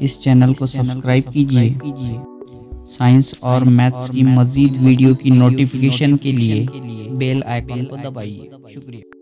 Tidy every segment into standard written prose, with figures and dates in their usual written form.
इस चैनल को सब्सक्राइब कीजिए। साइंस और मैथ्स की मज़ीद वीडियो की नोटिफिकेशन के लिए बेल आइकन को दबाइए। शुक्रिया।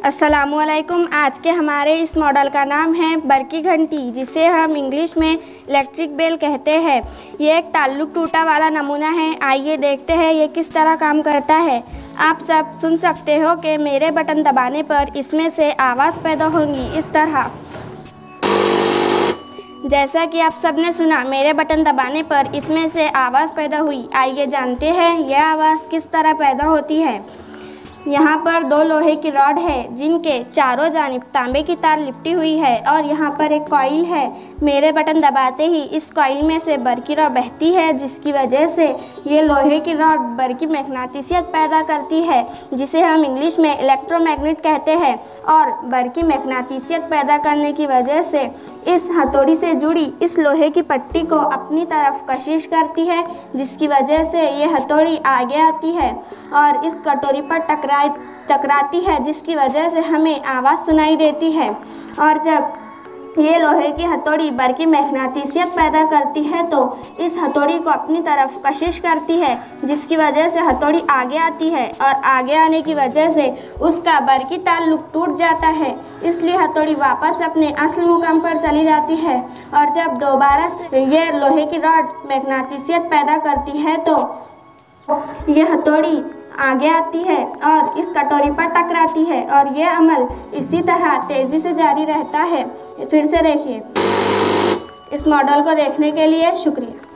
अस्सलामुअलैकुम। आज के हमारे इस मॉडल का नाम है बरकी घंटी, जिसे हम इंग्लिश में इलेक्ट्रिक बेल कहते हैं। ये एक ताल्लुक टूटा वाला नमूना है। आइए देखते हैं ये किस तरह काम करता है। आप सब सुन सकते हो कि मेरे बटन दबाने पर इसमें से आवाज़ पैदा होगी इस तरह। जैसा कि आप सब ने सुना, मेरे बटन दबाने पर इसमें से आवाज़ पैदा हुई। आइए जानते हैं यह आवाज़ किस तरह पैदा होती है। यहाँ पर दो लोहे की रॉड है जिनके चारों जानिब तांबे की तार लिपटी हुई है और यहाँ पर एक कॉइल है। मेरे बटन दबाते ही इस कॉइल में से बरकी रॉड बहती है, जिसकी वजह से ये लोहे की रॉड बरकी मैग्नेटिसियत पैदा करती है, जिसे हम इंग्लिश में इलेक्ट्रोमैग्नेट कहते हैं। और बरकी मैग्नेटिसियत पैदा करने की वजह से इस हथौड़ी से जुड़ी इस लोहे की पट्टी को अपनी तरफ कशिश करती है, जिसकी वजह से ये हथौड़ी आगे आती है और इस कटोरी पर टकराती है, जिसकी वजह से हमें आवाज़ सुनाई देती है। और जब ये लोहे की हथौड़ी बरकी मैग्नेटिसियत पैदा करती है तो इस हथौड़ी को अपनी तरफ कशिश करती है, जिसकी वजह से हथौड़ी आगे आती है और आगे आने की वजह से उसका बरकी ताल्लुक टूट जाता है। इसलिए हथौड़ी वापस अपने असल मुकाम पर चली जाती है। और जब दोबारा से ये लोहे की रॉड मैग्नेटिसियत पैदा करती है तो ये हथौड़ी आगे आती है और इस कटोरी पर टकराती है और यह अमल इसी तरह तेज़ी से जारी रहता है। फिर से देखिए। इस मॉडल को देखने के लिए शुक्रिया।